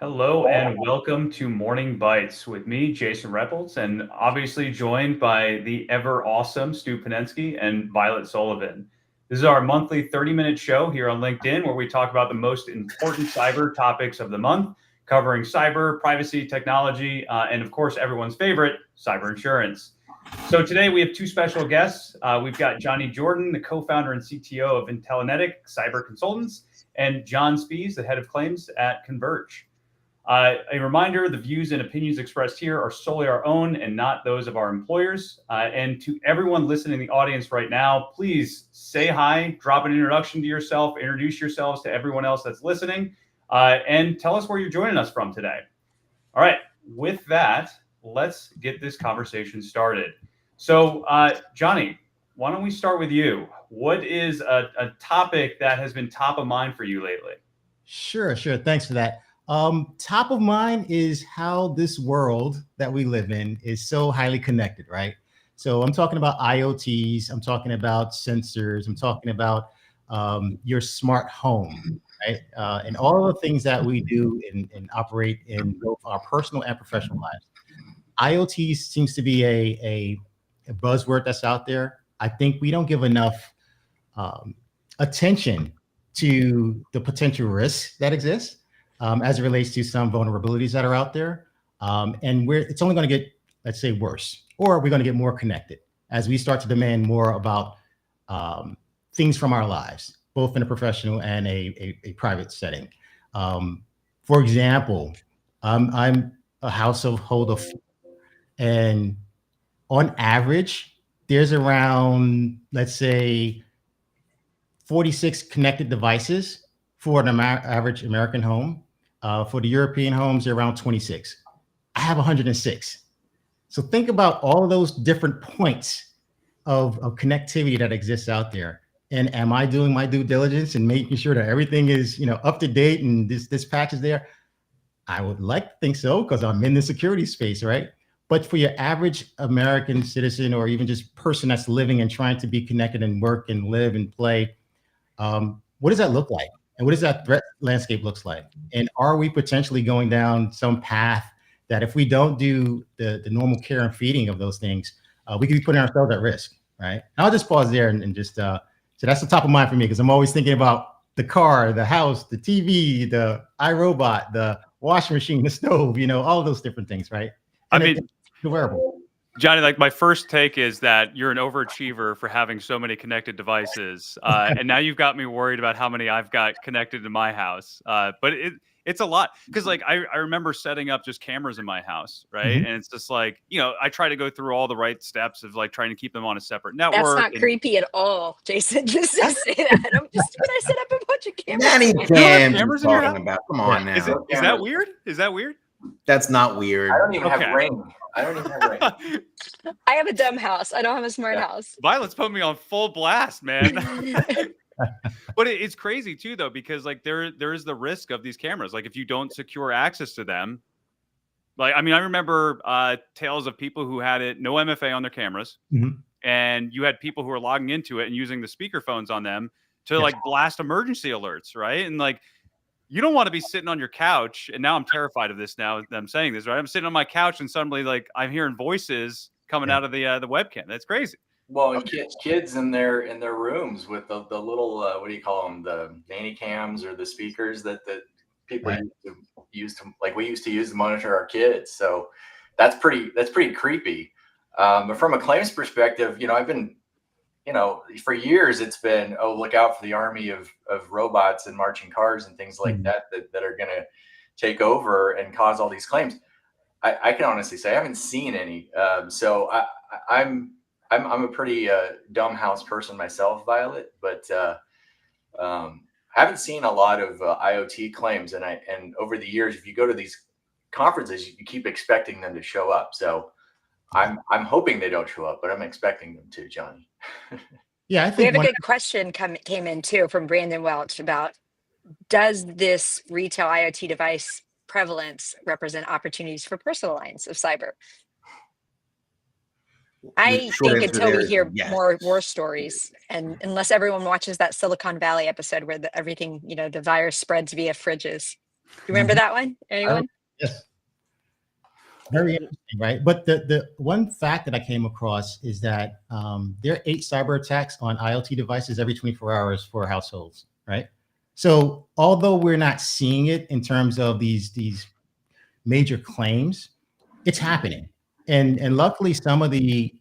Hello and welcome to Morning Bites with me, Jason Reynolds, and obviously joined by the ever awesome Stu Penensky and Violet Sullivan. This is our monthly 30-minute show here on LinkedIn where we talk about the most important cyber topics of the month, covering cyber, privacy, technology, and of course, everyone's favorite, cyber insurance. So today we have two special guests. We've got Johnny Jordan, the co-founder and CTO of Intellinetic Cyber Consultants, and John Spees, the head of claims at Converge. A reminder, the views and opinions expressed here are solely our own and not those of our employers. And to everyone listening in the audience right now, please say hi, drop an introduction to yourself, introduce yourselves to everyone else that's listening, and tell us where you're joining us from today. All right, with that, let's get this conversation started. So, Johnny, why don't we start with you? What is a topic that has been top of mind for you lately? Sure. Thanks for that. Top of mind is how this world that we live in is so highly connected, right? So I'm talking about IoTs, I'm talking about sensors, I'm talking about your smart home, right? And all of the things that we do and operate in both our personal and professional lives. IoT seems to be a buzzword that's out there. I think we don't give enough attention to the potential risks that exist as it relates to some vulnerabilities that are out there. And it's only going to get, let's say, worse, or we're going to get more connected as we start to demand more about things from our lives, both in a professional and a private setting. For example, I'm a household of, and on average, there's around, let's say, 46 connected devices for an average American home. For the European homes, they're around 26. I have 106. So think about all of those different points of connectivity that exists out there. And am I doing my due diligence and making sure that everything is, up to date and this patch is there? I would like to think so because I'm in the security space, right? But for your average American citizen or even just person that's living and trying to be connected and work and live and play, what does that look like? And what does that threat landscape looks like? And are we potentially going down some path that if we don't do the normal care and feeding of those things, we could be putting ourselves at risk, right? And I'll just pause there and just, so that's the top of mind for me because I'm always thinking about the car, the house, the TV, the iRobot, the washing machine, the stove, all of those different things, right? And the wearable. Johnny, like my first take is that you're an overachiever for having so many connected devices, and now you've got me worried about how many I've got connected in my house. But it's a lot because like I remember setting up just cameras in my house, right? Mhm. And it's just like I try to go through all the right steps of like trying to keep them on a separate network. That's not creepy at all, Jason. Just to say that. I'm just when I set up a bunch of cameras. Many cameras in your talking house? about. Come on now. Is that weird? Is that weird? That's not weird. I don't even Okay. have Ring. I don't even have Ring. I have a dumb house. I don't have a smart house. Violet's put me on full blast, man. But it's crazy too, though, because like there is the risk of these cameras. Like if you don't secure access to them, like I remember tales of people who had no MFA on their cameras, Mhm. and you had people who were logging into it and using the speakerphones on them to like blast emergency alerts, right? And like you don't want to be sitting on your couch. And now I'm terrified of this. Now that I'm saying this, right? I'm sitting on my couch and suddenly like I'm hearing voices coming out of the webcam. That's crazy. Well, and kids in their rooms with the little what do you call them, the nanny cams or the speakers that people used to like we used to use to monitor our kids. So that's pretty creepy. But from a claims perspective, I've been for years it's been look out for the army of robots and marching cars and things like that are going to take over and cause all these claims. I can honestly say I haven't seen any. So I'm a pretty dumb house person myself, Violet, but I haven't seen a lot of IoT claims. And over the years, if you go to these conferences, you keep expecting them to show up. So I'm hoping they don't show up, but I'm expecting them to, Johnny. Yeah, I We think have a good question came in too from Brandon Welch about does this retail IoT device prevalence represent opportunities for personal lines of cyber? I think until we hear more war stories, and unless everyone watches that Silicon Valley episode where everything, the virus spreads via fridges. You remember that one? Anyone? Yes. Very interesting, right? But the one fact that I came across is that there are 8 cyber attacks on IoT devices every 24 hours for households, right? So although we're not seeing it in terms of these major claims, it's happening. And luckily some of the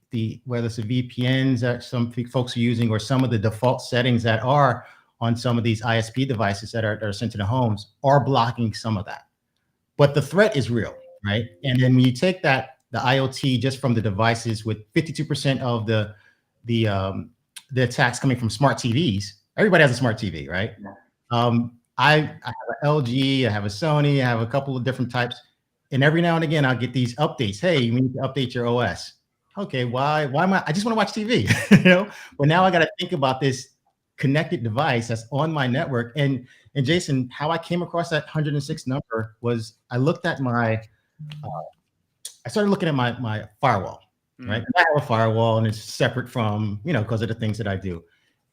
whether it's the VPNs that some folks are using or some of the default settings that are on some of these ISP devices that are sent to the homes are blocking some of that. But the threat is real, right? And then when you take the IoT just from the devices with 52% of the attacks coming from smart TVs, everybody has a smart TV, right? I have an LG, I have a Sony, I have a couple of different types. And every now and again, I'll get these updates. Hey, you need to update your OS. Okay, why am I just want to watch TV, But now I got to think about this connected device that's on my network. And Jason, how I came across that 106 number was I looked at I started looking at my firewall, right? I have a firewall and it's separate from, because of the things that I do.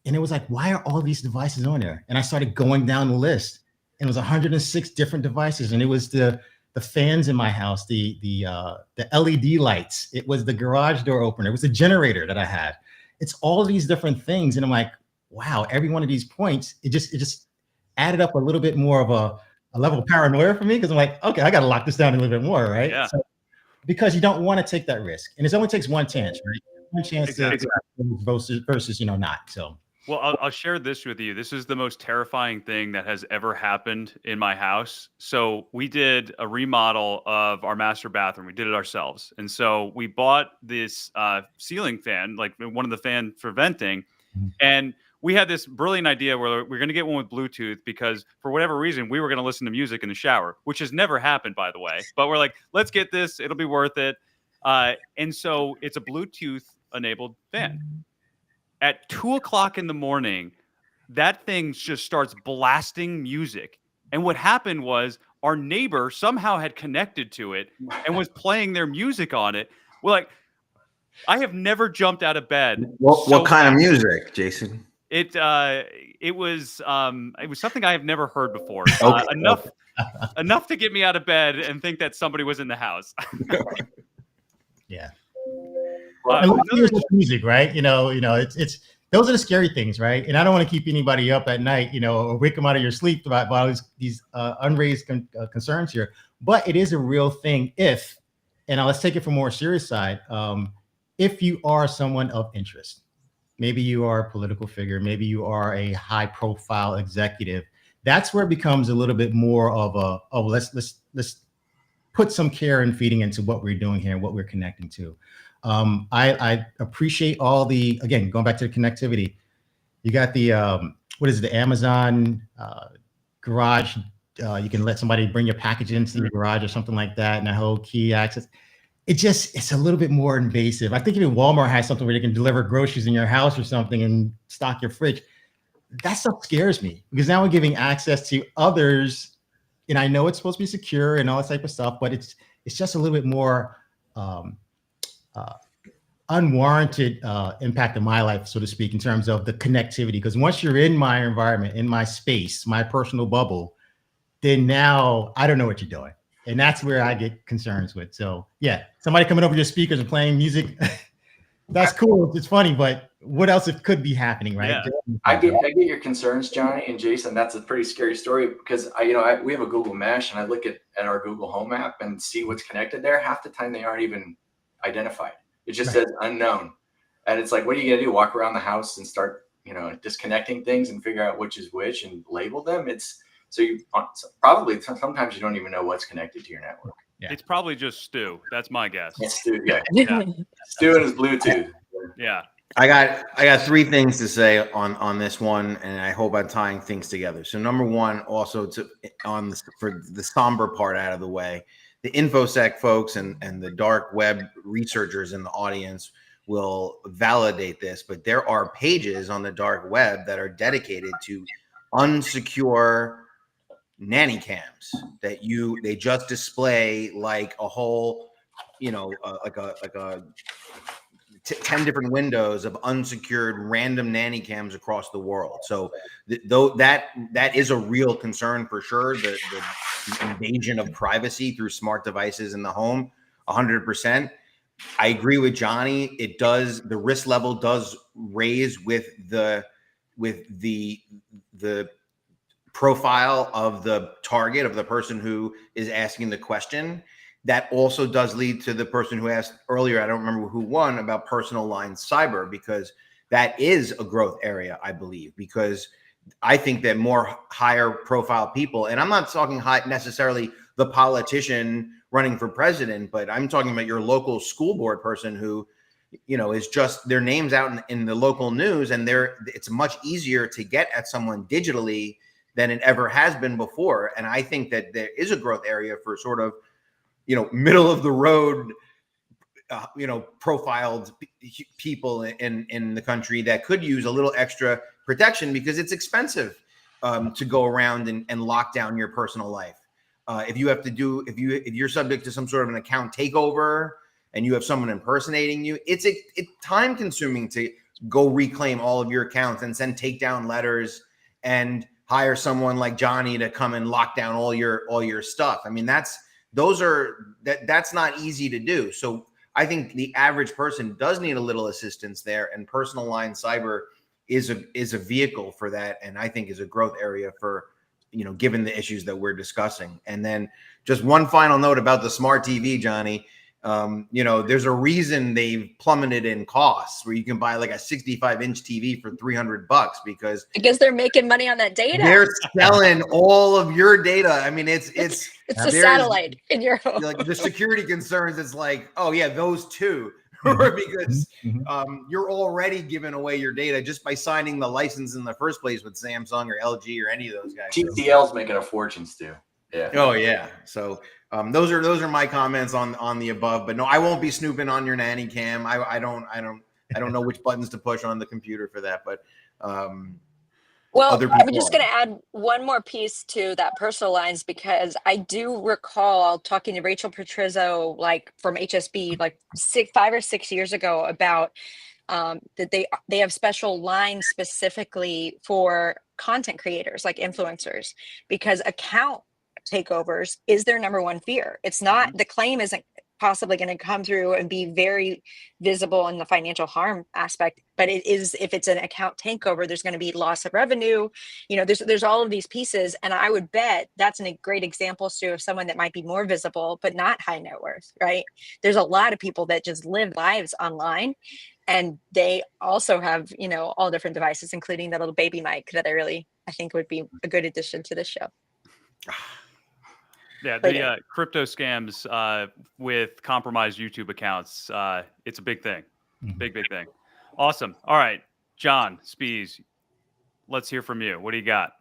And it was like, why are all these devices on there? And I started going down the list and it was 106 different devices. And it was the fans in my house, the LED lights. It was the garage door opener. It was the generator that I had. It's all these different things. And I'm like, wow, every one of these points, it just added up a little bit more of a level of paranoia for me. Because I'm like, okay, I got to lock this down a little bit more, right? Yeah. So, because you don't want to take that risk. And it only takes one chance, right? One chance Exactly. versus not. So. Well, I'll share this with you. This is the most terrifying thing that has ever happened in my house. So we did a remodel of our master bathroom. We did it ourselves. And so we bought this ceiling fan, like one of the fan for venting. And we had this brilliant idea where we're going to get one with Bluetooth because for whatever reason, we were going to listen to music in the shower, which has never happened, by the way. But we're like, let's get this. It'll be worth it. And so it's a Bluetooth enabled fan. At 2:00 in the morning, that thing just starts blasting music. And what happened was our neighbor somehow had connected to it and was playing their music on it. Well, like, I have never jumped out of bed. What kind of music, Jason? It was something I have never heard before. Okay. Enough to get me out of bed and think that somebody was in the house. Yeah. Another- Music, right? It's those are the scary things, right? And I don't want to keep anybody up at night, or wake them out of your sleep about all these unraised concerns here. But it is a real thing and let's take it from a more serious side. If you are someone of interest, maybe you are a political figure, maybe you are a high profile executive, that's where it becomes a little bit more of let's put some care and feeding into what we're doing here and what we're connecting to. I appreciate again, going back to the connectivity, you got the Amazon garage. You can let somebody bring your package into the garage or something like that, and a whole key access. It's a little bit more invasive. I think even Walmart has something where you can deliver groceries in your house or something and stock your fridge. That stuff scares me because now we're giving access to others, and I know it's supposed to be secure and all that type of stuff, but it's just a little bit more unwarranted impact in my life, so to speak, in terms of the connectivity. Because once you're in my environment, in my space, my personal bubble, then now I don't know what you're doing. And that's where I get concerns with. So yeah, somebody coming over your speakers and playing music, that's cool. It's funny, but what else could be happening, right? Yeah. I get your concerns, Johnny and Jason. That's a pretty scary story because we have a Google Mesh and I look at our Google Home app and see what's connected there. Half the time they aren't even identified. It just says unknown. And it's like, what are you going to do? Walk around the house and start, disconnecting things and figure out which is which and label them? Probably sometimes you don't even know what's connected to your network. Yeah. It's probably just Stu. That's my guess. It's Stu, yeah. Yeah. Stu and his Bluetooth. Yeah. I got 3 things to say on this one, and I hope I'm tying things together. So number one, also for the somber part out of the way, the InfoSec folks and the dark web researchers in the audience will validate this, but there are pages on the dark web that are dedicated to unsecure nanny cams that they just display like a whole, like a 10 different windows of unsecured random nanny cams across the world. So though that is a real concern for sure. The invasion of privacy through smart devices in the home, 100%. I agree with Johnny. It does, the risk level does raise with the profile of the target, of the person who is asking the question. That also does lead to the person who asked earlier, I don't remember who won, about personal line cyber, because that is a growth area, I believe, because I think that more higher profile people, and I'm not talking necessarily the politician running for president, but I'm talking about your local school board person who, is just their name's out in the local news, and it's much easier to get at someone digitally than it ever has been before. And I think that there is a growth area for sort of, middle of the road, profiled people in the country that could use a little extra protection, because it's expensive to go around and lock down your personal life. If you're subject to some sort of an account takeover and you have someone impersonating you, it's time consuming to go reclaim all of your accounts and send takedown letters and hire someone like Johnny to come and lock down all your stuff. I mean, that's not easy to do. So I think the average person does need a little assistance there, and personal line cyber is a vehicle for that, and I think is a growth area for, given the issues that we're discussing. And then just one final note about the smart TV, Johnny. There's a reason they've plummeted in costs, where you can buy like a 65-inch TV for $300 because they're making money on that data. They're selling all of your data. I mean, it's a satellite in your home. Like the security concerns, it's like, oh yeah, those two, because you're already giving away your data just by signing the license in the first place with Samsung or LG or any of those guys. TCL's making a fortune, Stu. Yeah. Oh yeah. So those are my comments on the above. But no, I won't be snooping on your nanny cam. I don't know which buttons to push on the computer for that. But well, other I'm people just going to add one more piece to that personal lines, because I do recall talking to Rachel Petrizzo, like from HSB, like 5 or 6 years ago, about that they have special lines specifically for content creators, like influencers, because account takeovers is their number one fear. It's not, the claim isn't possibly going to come through and be very visible in the financial harm aspect, but it is, if it's an account takeover, there's going to be loss of revenue. There's all of these pieces, and I would bet that's a great example, Stu, of someone that might be more visible but not high net worth, right? There's a lot of people that just live lives online, and they also have all different devices, including that little baby mic that I think would be a good addition to this show. Yeah, the crypto scams with compromised YouTube accounts, it's a big thing. Big thing. Awesome. All right, John Spees, let's hear from you. What do you got?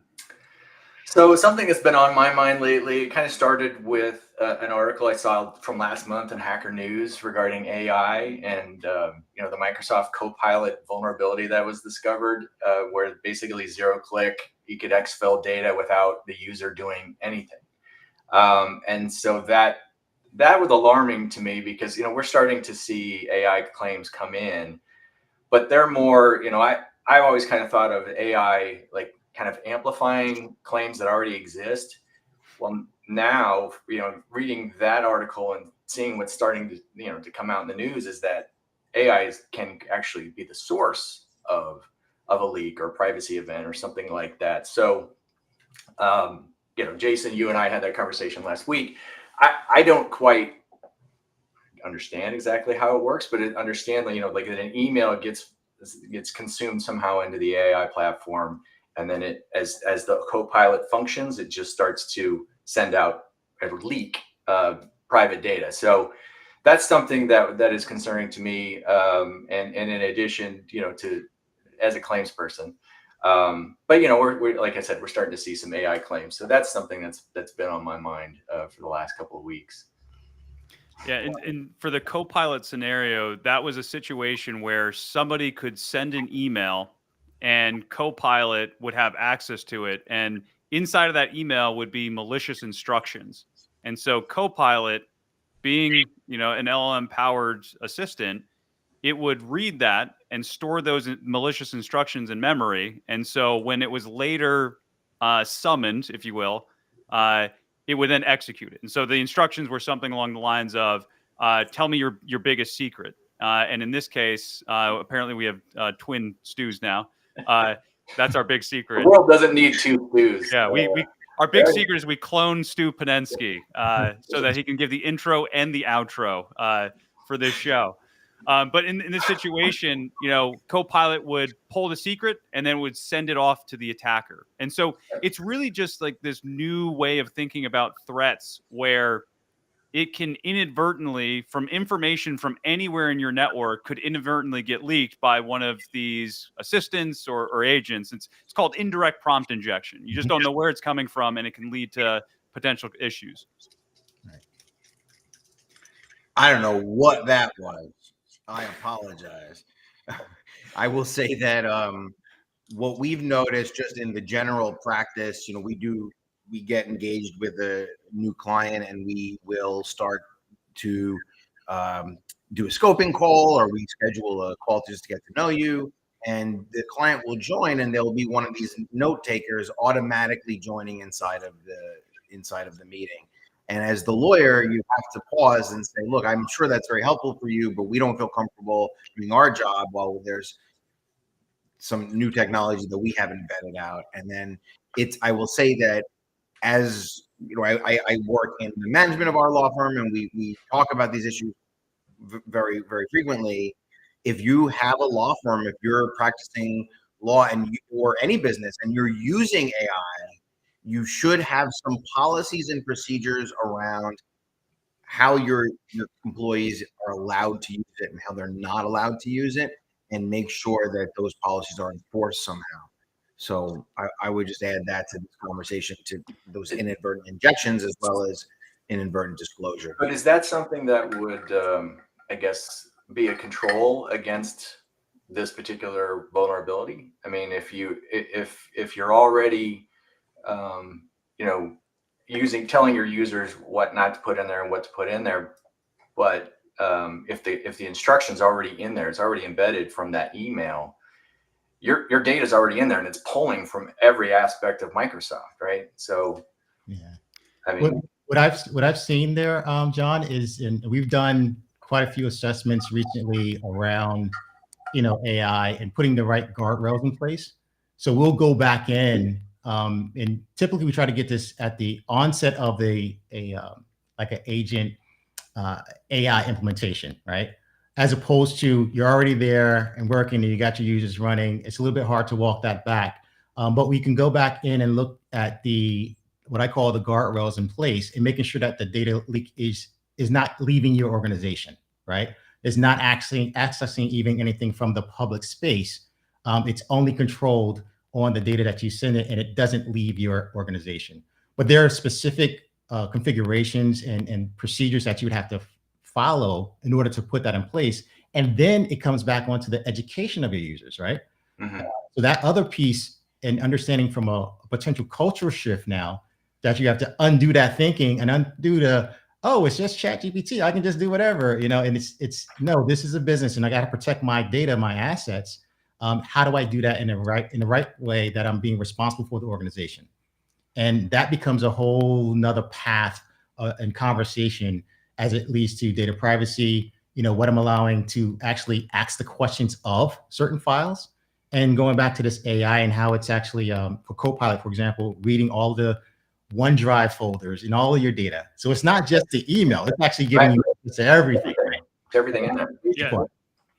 So something that's been on my mind lately, it kind of started with an article I saw from last month in Hacker News regarding AI and the Microsoft Copilot vulnerability that was discovered, where basically zero-click, you could exfil data without the user doing anything. And so that was alarming to me, because we're starting to see AI claims come in, but they're more, I've always kind of thought of AI like kind of amplifying claims that already exist. Well, now, reading that article and seeing what's starting to, to come out in the news is that AI can actually be the source of a leak or privacy event or something like that. So, Jason, you and I had that conversation last week. I don't quite understand exactly how it works, but understand that, like an email gets consumed somehow into the AI platform. And then it, as the Copilot functions, it just starts to send out a leak private data. So that's something that is concerning to me. And in addition, to as a claims person, but we're like I said, we're starting to see some AI claims. So that's something that's been on my mind for the last couple of weeks. Yeah, and for the Copilot scenario, that was a situation where somebody could send an email and Copilot would have access to it. And inside of that email would be malicious instructions. And so Copilot, being, an LLM powered assistant, it would read that and store those malicious instructions in memory. And so when it was later summoned, if you will, it would then execute it. And so the instructions were something along the lines of, tell me your biggest secret. And in this case, apparently we have twin Stews now. That's our big secret. The world doesn't need two Stews. Yeah, our big secret is we clone Stu Penensky so that he can give the intro and the outro for this show. But in this situation, Copilot would pull the secret and then would send it off to the attacker. And so it's really just like this new way of thinking about threats where it can inadvertently, from information from anywhere in your network, could inadvertently get leaked by one of these assistants or agents. It's called indirect prompt injection. You just don't know where it's coming from, and it can lead to potential issues. I don't know what that was. I apologize. I will say that what we've noticed just in the general practice, we get engaged with a new client and we will start to do a scoping call, or we schedule a call just to get to know you. And the client will join, and there will be one of these note takers automatically joining inside of the meeting. And as the lawyer, you have to pause and say, look, I'm sure that's very helpful for you, but we don't feel comfortable doing our job while there's some new technology that we haven't vetted out. And then I will say that as I work in the management of our law firm, and we talk about these issues very, very frequently. If you have a law firm, if you're practicing law or any business and you're using AI, you should have some policies and procedures around how your employees are allowed to use it and how they're not allowed to use it, and make sure that those policies are enforced somehow. So I would just add that to this conversation, to those inadvertent injections as well as inadvertent disclosure. But is that something that would, I guess, be a control against this particular vulnerability? I mean, if you're already telling your users what not to put in there and what to put in there, but if the instruction's already in there, it's already embedded from that email, your data is already in there and it's pulling from every aspect of Microsoft, right? So, yeah, I mean, what I've seen there, John, is we've done quite a few assessments recently around AI and putting the right guardrails in place. So we'll go back in. And typically we try to get this at the onset of like an agent AI implementation, right? As opposed to you're already there and working and you got your users running. It's a little bit hard to walk that back. But we can go back in and look at what I call the guardrails in place, and making sure that the data leak is not leaving your organization, right? It's not actually accessing even anything from the public space. It's only controlled on the data that you send it, and it doesn't leave your organization. But there are specific configurations and procedures that you would have to follow in order to put that in place. And then it comes back onto the education of your users, right? mm-hmm. So that other piece, and understanding from a potential cultural shift now, that you have to undo that thinking and undo it's just ChatGPT, I can just do whatever, and it's no, this is a business and I got to protect my data, my assets. How do I do that in the right way that I'm being responsible for the organization? And that becomes a whole nother path and conversation as it leads to data privacy, what I'm allowing to actually ask the questions of certain files, and going back to this AI and how it's actually for Copilot, for example, reading all the OneDrive folders and all of your data. So it's not just the email, it's actually giving you access to everything. Right? Everything in there. Yeah.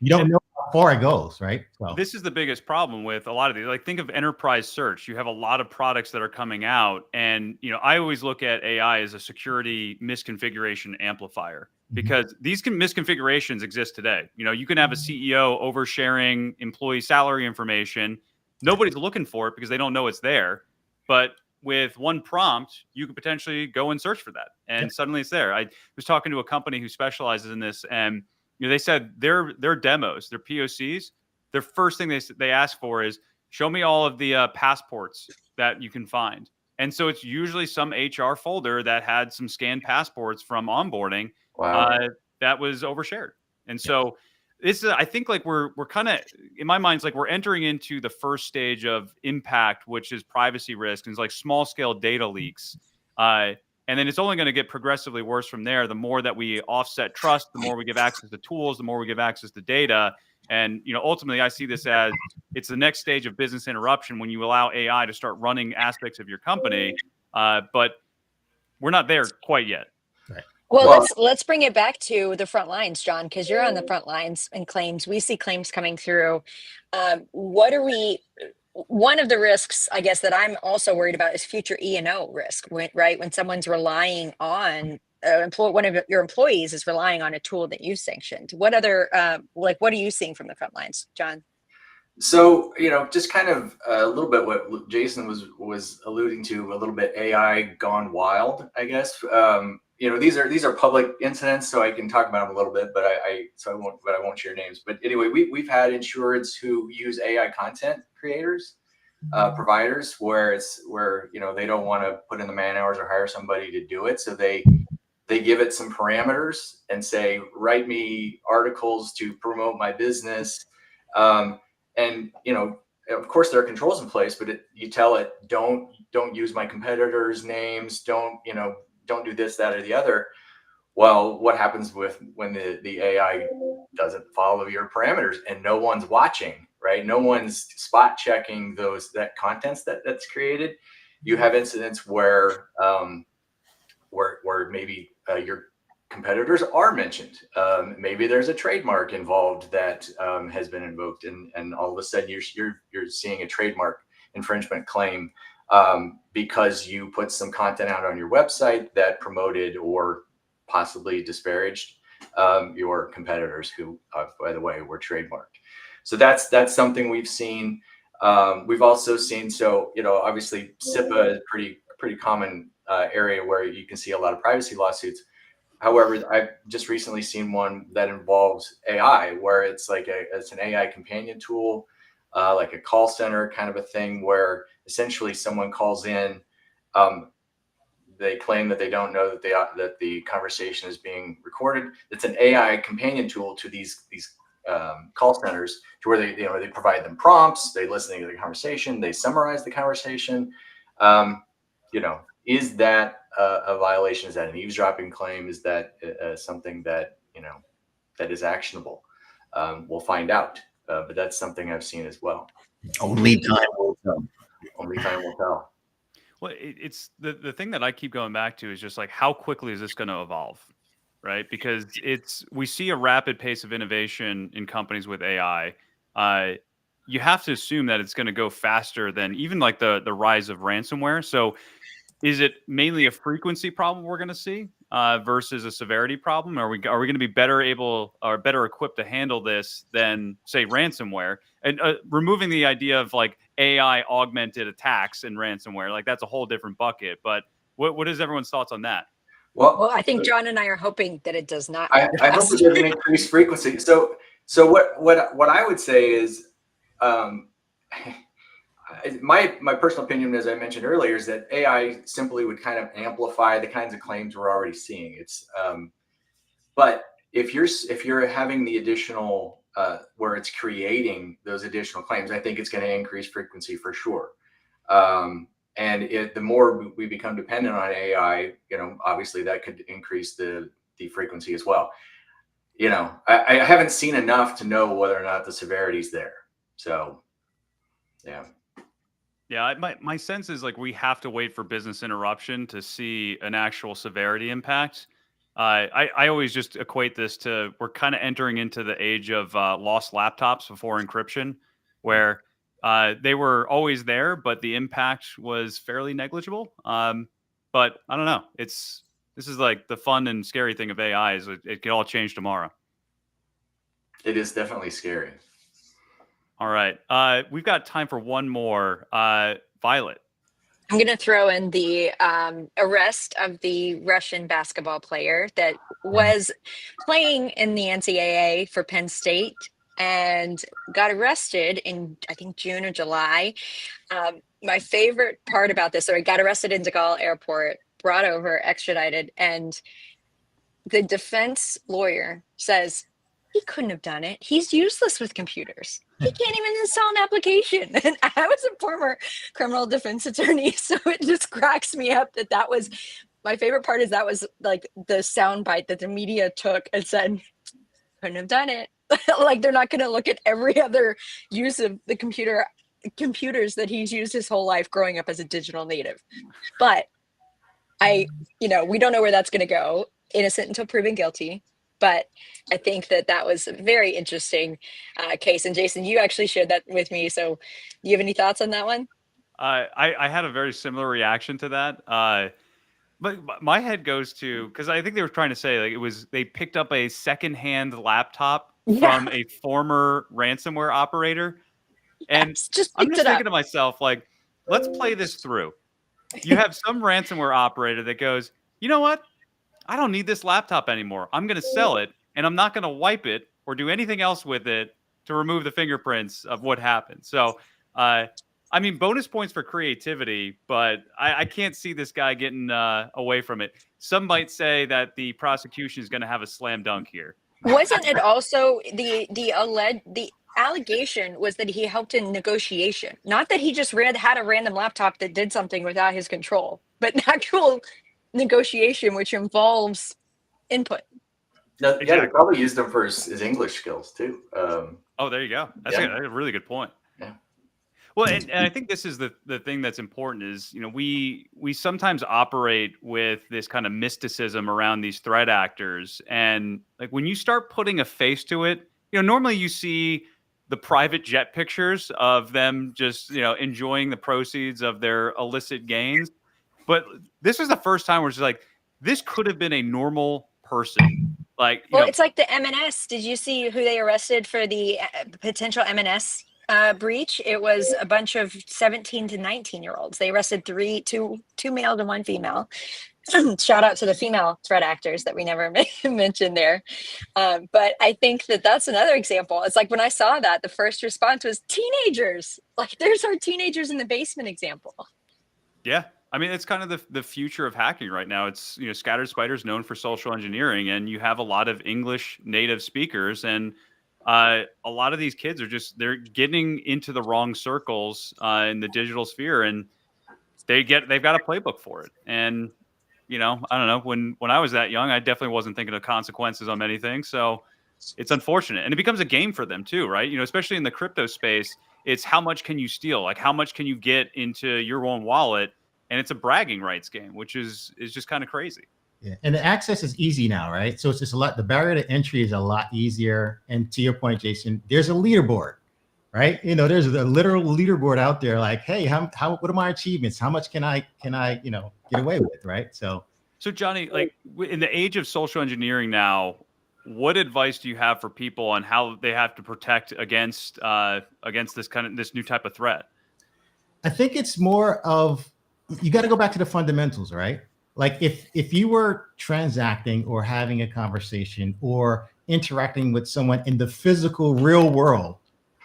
You don't know how far it goes, right? So this is the biggest problem with a lot of these. Like, think of enterprise search. You have a lot of products that are coming out, and I always look at AI as a security misconfiguration amplifier, because these misconfigurations exist today. You can have a CEO oversharing employee salary information. Nobody's looking for it because they don't know it's there. But with one prompt, you could potentially go and search for that, and suddenly it's there. I was talking to a company who specializes in this, and they said their demos, their POCs, their first thing they ask for is, show me all of the passports that you can find. And so it's usually some HR folder that had some scanned passports from onboarding. Wow. That was overshared. And so I think like we're kind of, in my mind, it's like we're entering into the first stage of impact, which is privacy risk, and it's like small scale data leaks. And then it's only going to get progressively worse from there. The more that we offset trust, the more we give access to tools, the more we give access to data. And, ultimately I see this as it's the next stage of business interruption when you allow AI to start running aspects of your company. But we're not there quite yet. Right. Well, let's bring it back to the front lines, John, because you're on the front lines and claims. We see claims coming through. One of the risks, I guess, that I'm also worried about is future E&O risk, right? When someone's relying on one of your employees is relying on a tool that you sanctioned. What other, what are you seeing from the front lines, John? So, just kind of a little bit what Jason was alluding to, a little bit AI gone wild, I guess. These are public incidents, so I can talk about them a little bit, but I won't share names. But anyway, we've had insureds who use AI content creators, providers, where they don't want to put in the man hours or hire somebody to do it, so they give it some parameters and say, write me articles to promote my business. And of course there are controls in place, but you tell it, don't use my competitors' names, don't do this, that, or the other. Well, what happens when the AI doesn't follow your parameters and no one's watching, right? No one's spot checking that contents that's created. You have incidents where maybe your competitors are mentioned. Maybe there's a trademark involved that has been invoked, and all of a sudden you're seeing a trademark infringement claim because you put some content out on your website that promoted or possibly disparaged your competitors, who, by the way, were trademarked. So that's something we've seen. We've also seen, obviously SIPA is pretty common area where you can see a lot of privacy lawsuits. However, I've just recently seen one that involves AI, where it's it's an AI companion tool, like a call center kind of a thing, where essentially someone calls in, they claim that they don't know that the conversation is being recorded. It's an AI companion tool to these call centers, to where they provide them prompts, they listen to the conversation, they summarize the conversation. Is that a violation? Is that an eavesdropping claim? Is that something that that is actionable? We'll find out, but that's something I've seen as well. Only time will tell. Only time will tell. Well, it's the thing that I keep going back to is just like, how quickly is this going to evolve, right? Because we see a rapid pace of innovation in companies with AI. You have to assume that it's going to go faster than even like the rise of ransomware. So is it mainly a frequency problem we're going to see versus a severity problem? Are we going to be better equipped to handle this than, say, ransomware? And removing the idea of like AI augmented attacks and ransomware, like that's a whole different bucket. But what is everyone's thoughts on that? Well, I think John and I are hoping that it does not. I hope it doesn't increase frequency. So what I would say is, my personal opinion, as I mentioned earlier, is that AI simply would kind of amplify the kinds of claims we're already seeing. But if you're having the additional where it's creating those additional claims, I think it's going to increase frequency for sure. And the more we become dependent on AI, obviously that could increase the frequency as well. I haven't seen enough to know whether or not the severity is there. So, yeah. Yeah, my sense is like we have to wait for business interruption to see an actual severity impact. I always just equate this to, we're kind of entering into the age of lost laptops before encryption, where they were always there, but the impact was fairly negligible. But I don't know. This is like the fun and scary thing of AI is it can all change tomorrow. It is definitely scary. All right. We've got time for one more. Violet. I'm going to throw in the arrest of the Russian basketball player that was playing in the NCAA for Penn State and got arrested in, I think, June or July. My favorite part about this, so he got arrested in DeGaulle Airport, brought over, extradited, and the defense lawyer says, he couldn't have done it. He's useless with computers. He can't even install an application. And I was a former criminal defense attorney, so it just cracks me up that was my favorite part. Is that was like the soundbite that the media took and said, couldn't have done it. Like they're not going to look at every other use of the computers that he's used his whole life growing up as a digital native. But we don't know where that's going to go. Innocent until proven guilty. But I think that was a very interesting case. And Jason, you actually shared that with me. So do you have any thoughts on that one? I had a very similar reaction to that. But my head goes to, because I think they were trying to say like they picked up a secondhand laptop from a former ransomware operator. And just I'm just thinking to myself, like, let's play this through. You have some ransomware operator that goes, you know what? I don't need this laptop anymore. I'm going to sell it, and I'm not going to wipe it or do anything else with it to remove the fingerprints of what happened. So, I mean, bonus points for creativity, but I can't see this guy getting away from it. Some might say that the prosecution is going to have a slam dunk here. Wasn't it also the allegation was that he helped in negotiation, not that he just had a random laptop that did something without his control, but actual negotiation, which involves input. No, exactly. Yeah, they probably used him for his English skills too. There you go. That's a really good point. Yeah. Well, and I think this is the thing that's important is, we sometimes operate with this kind of mysticism around these threat actors. And like when you start putting a face to it, normally you see the private jet pictures of them just, enjoying the proceeds of their illicit gains. But this was the first time where it's like, this could have been a normal person. Like, it's like the M&S. Did you see who they arrested for the potential M&S breach? It was a bunch of 17 to 19-year-olds. They arrested two males and one female. Shout out to the female threat actors that we never mentioned there. But I think that's another example. It's like when I saw that, the first response was teenagers. Like there's our teenagers in the basement example. Yeah. I mean, it's kind of the future of hacking right now. It's, Scattered Spider's known for social engineering, and you have a lot of English native speakers, and a lot of these kids are they're getting into the wrong circles in the digital sphere, and they've got a playbook for it. And, I don't know, when I was that young, I definitely wasn't thinking of consequences on many things. So it's unfortunate. And it becomes a game for them too, right? Especially in the crypto space, it's how much can you steal? Like how much can you get into your own wallet? And it's a bragging rights game, which is just kind of crazy. Yeah, and the access is easy now, right? So it's just the barrier to entry is a lot easier. And to your point, Jason, there's a leaderboard, right? There's a literal leaderboard out there. Like, hey, what are my achievements? How much can I get away with, right? So Johnny, like in the age of social engineering now, what advice do you have for people on how they have to protect against this new type of threat? I think it's more of, you got to go back to the fundamentals, right? Like if you were transacting or having a conversation or interacting with someone in the physical real world,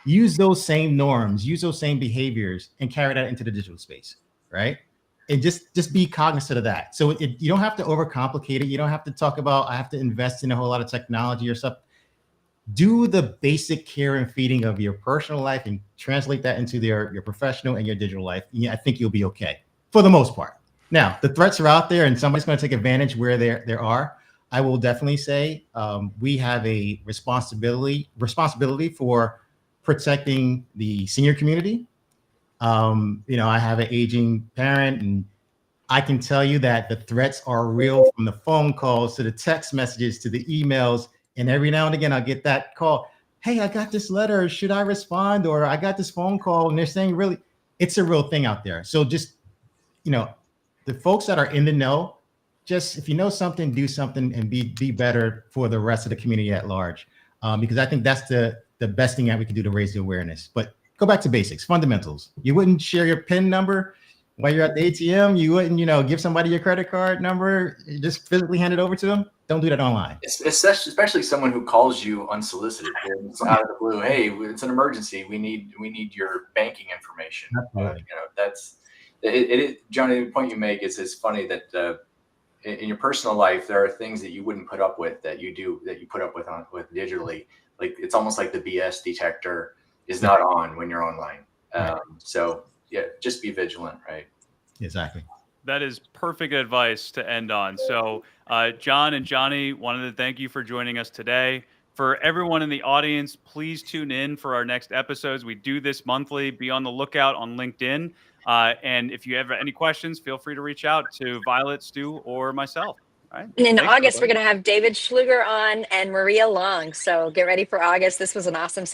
use those same norms, use those same behaviors, and carry that into the digital space, right? And just be cognizant of that. So you don't have to overcomplicate it. You don't have to talk about, I have to invest in a whole lot of technology or stuff. Do the basic care and feeding of your personal life and translate that into your professional and your digital life. I think you'll be okay for the most part. Now, the threats are out there and somebody's going to take advantage where there are. I will definitely say we have a responsibility for protecting the senior community. I have an aging parent, and I can tell you that the threats are real, from the phone calls to the text messages to the emails. And every now and again, I'll get that call. Hey, I got this letter. Should I respond? Or I got this phone call, and they're saying, really, it's a real thing out there. So just, the folks that are in the know, just if you know something, do something and be better for the rest of the community at large. Because I think that's the best thing that we can do to raise the awareness. But go back to basics, fundamentals. You wouldn't share your PIN number while you're at the ATM. You wouldn't, give somebody your credit card number, just physically hand it over to them. Don't do that online. Especially someone who calls you unsolicited. It's out of the blue. Hey, it's an emergency. We need your banking information. Absolutely. That's it. Johnny, the point you make is funny that in your personal life, there are things that you wouldn't put up with that you put up with digitally. Like it's almost like the BS detector is not on when you're online. So yeah, just be vigilant, right? Exactly. That is perfect advice to end on. So, John and Johnny, wanted to thank you for joining us today. For everyone in the audience, please tune in for our next episodes. We do this monthly. Be on the lookout on LinkedIn. And if you have any questions, feel free to reach out to Violet, Stu, or myself. All right. And in Thanks, August, we're everybody. going to have David Schluger on and Maria Long. So get ready for August. This was an awesome session.